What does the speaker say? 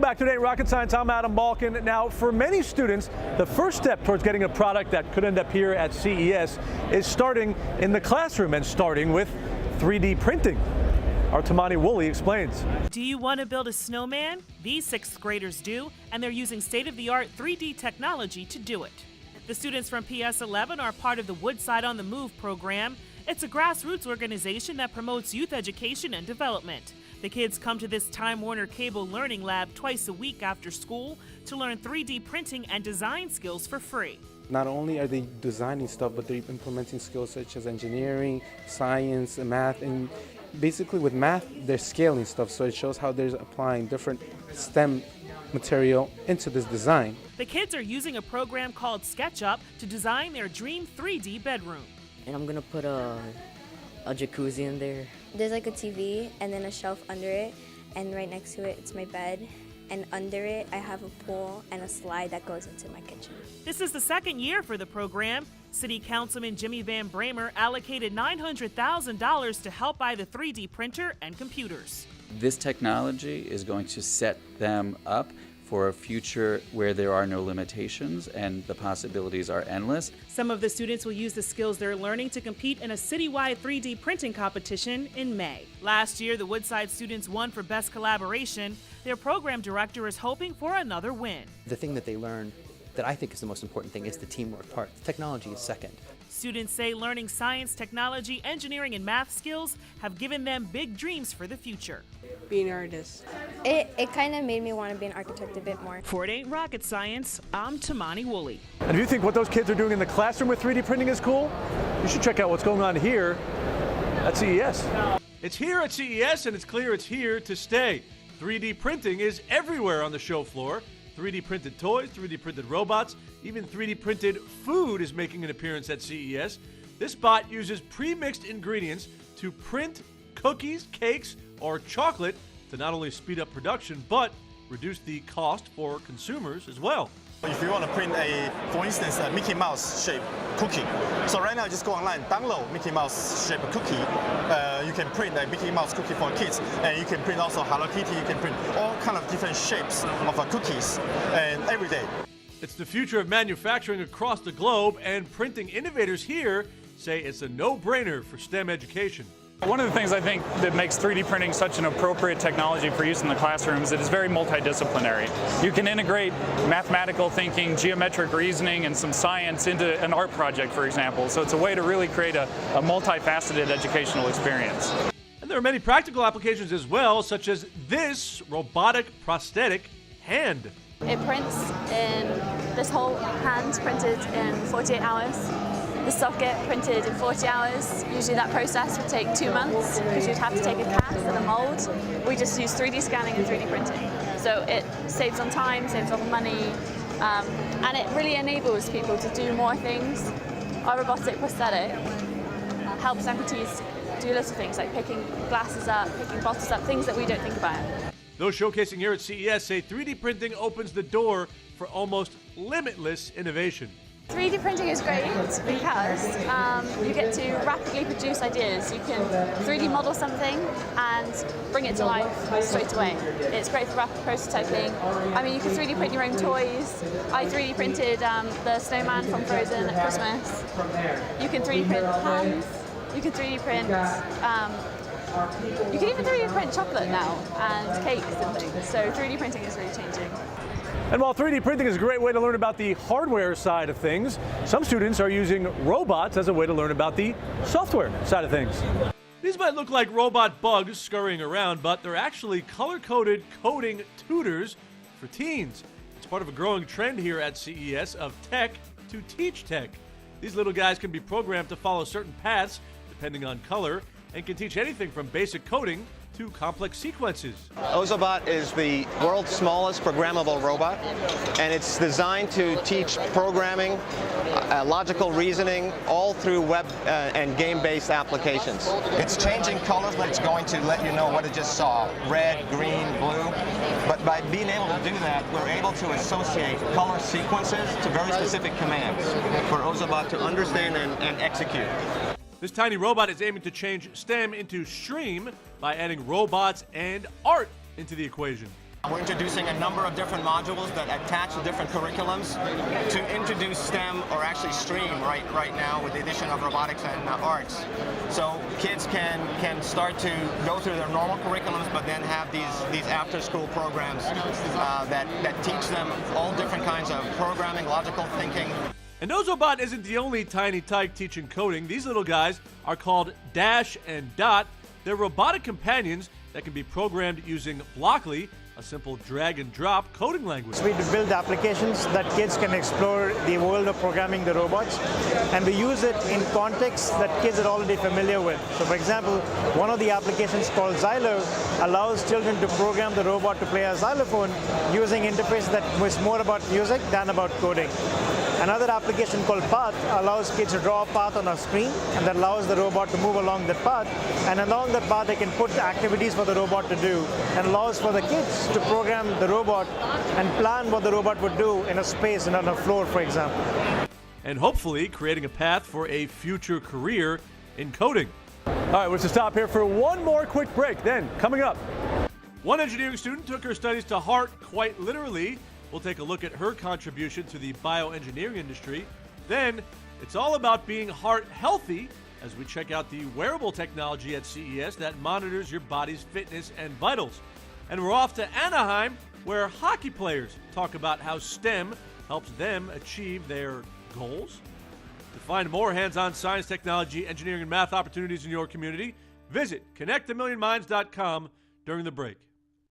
back today at Rocket Science. I'm Adam Malkin. Now, for many students, the first step towards getting a product that could end up here at CES is starting in the classroom and starting with 3D printing. Our Tamani Woolley explains. Do you want to build a snowman? These sixth graders do, and they're using state-of-the-art 3D technology to do it. The students from PS11 are part of the Woodside on the Move program. It's a grassroots organization that promotes youth education and development. The kids come to this Time Warner Cable Learning Lab twice a week after school to learn 3D printing and design skills for free. Not only are they designing stuff, but they're implementing skills such as engineering, science, and math. And basically with math, they're scaling stuff, so it shows how they're applying different STEM material into this design. The kids are using a program called SketchUp to design their dream 3D bedroom. And I'm gonna put a jacuzzi in there. There's like a TV and then a shelf under it, and right next to it, it's my bed. And under it, I have a pool and a slide that goes into my kitchen. This is the second year for the program. City Councilman Jimmy Van Bramer allocated $900,000 to help buy the 3D printer and computers. This technology is going to set them up for a future where there are no limitations and the possibilities are endless. Some of the students will use the skills they're learning to compete in a citywide 3D printing competition in May. Last year, the Woodside students won for Best Collaboration. Their program director is hoping for another win. The thing that they learn that I think is the most important thing is the teamwork part. Technology is second. Students say learning science, technology, engineering, and math skills have given them big dreams for the future. Being an artist. It kind of made me want to be an architect a bit more. For It Ain't Rocket Science, I'm Tamani Woolley. And if you think what those kids are doing in the classroom with 3D printing is cool, you should check out what's going on here at CES. It's here at CES, and it's clear it's here to stay. 3D printing is everywhere on the show floor. 3D printed toys, 3D printed robots, even 3D printed food is making an appearance at CES. This bot uses pre-mixed ingredients to print cookies, cakes, or chocolate to not only speed up production, but reduce the cost for consumers as well. If you want to print for instance, a Mickey Mouse shaped cookie. So right now, just go online, download Mickey Mouse shaped cookie. You can print a Mickey Mouse cookie for kids, and you can print also Hello Kitty. You can print all kind of different shapes of cookies, and every day. It's the future of manufacturing across the globe, and printing innovators here say it's a no-brainer for STEM education. One of the things I think that makes 3D printing such an appropriate technology for use in the classroom is that it's very multidisciplinary. You can integrate mathematical thinking, geometric reasoning, and some science into an art project, for example. So it's a way to really create a multifaceted educational experience. And there are many practical applications as well, such as this robotic prosthetic hand. It prints in, this whole hand's printed in 48 hours. The socket printed in 40 hours. Usually that process would take 2 months because you'd have to take a cast and a mold. We just use 3D scanning and 3D printing. So it saves on time, saves on money, and it really enables people to do more things. Our robotic prosthetic helps amputees do little things like picking glasses up, picking bottles up, things that we don't think about. Those showcasing here at CES say 3D printing opens the door for almost limitless innovation. 3D printing is great because you get to rapidly produce ideas. You can 3D model something and bring it to life straight away. It's great for rapid prototyping. I mean, you can 3D print your own toys. I 3D printed the snowman from Frozen at Christmas. You can 3D print pans. You can 3D print you can even 3D print chocolate now and cakes and things. So 3D printing is really changing. And while 3D printing is a great way to learn about the hardware side of things, some students are using robots as a way to learn about the software side of things. These might look like robot bugs scurrying around, but they're actually color-coded coding tutors for teens. It's part of a growing trend here at CES of tech to teach tech. These little guys can be programmed to follow certain paths depending on color and can teach anything from basic coding to complex sequences. Ozobot is the world's smallest programmable robot, and it's designed to teach programming, logical reasoning, all through web and game-based applications. It's changing colors, but it's going to let you know what it just saw, red, green, blue. But by being able to do that, we're able to associate color sequences to very specific commands for Ozobot to understand and execute. This tiny robot is aiming to change STEM into STREAM by adding robots and art into the equation. We're introducing a number of different modules that attach to different curriculums to introduce STEM, or actually STREAM right now with the addition of robotics and arts. So kids can start to go through their normal curriculums, but then have these after-school programs that teach them all different kinds of programming, logical thinking. And Ozobot isn't the only tiny tyke teaching coding. These little guys are called Dash and Dot. They're robotic companions that can be programmed using Blockly, a simple drag and drop coding language. We build applications that kids can explore the world of programming the robots, and we use it in contexts that kids are already familiar with. So for example, one of the applications called Xylo allows children to program the robot to play a xylophone using interfaces that was more about music than about coding. Another application called Path allows kids to draw a path on a screen, and that allows the robot to move along that path. And along that path, they can put activities for the robot to do, and allows for the kids to program the robot and plan what the robot would do in a space and on a floor, for example. And hopefully creating a path for a future career in coding. All right, we'll just stop here for one more quick break. Then, coming up. One engineering student took her studies to heart quite literally. We'll take a look at her contribution to the bioengineering industry. Then, it's all about being heart healthy as we check out the wearable technology at CES that monitors your body's fitness and vitals. And we're off to Anaheim, where hockey players talk about how STEM helps them achieve their goals. To find more hands-on science, technology, engineering, and math opportunities in your community, visit connectamillionminds.com during the break.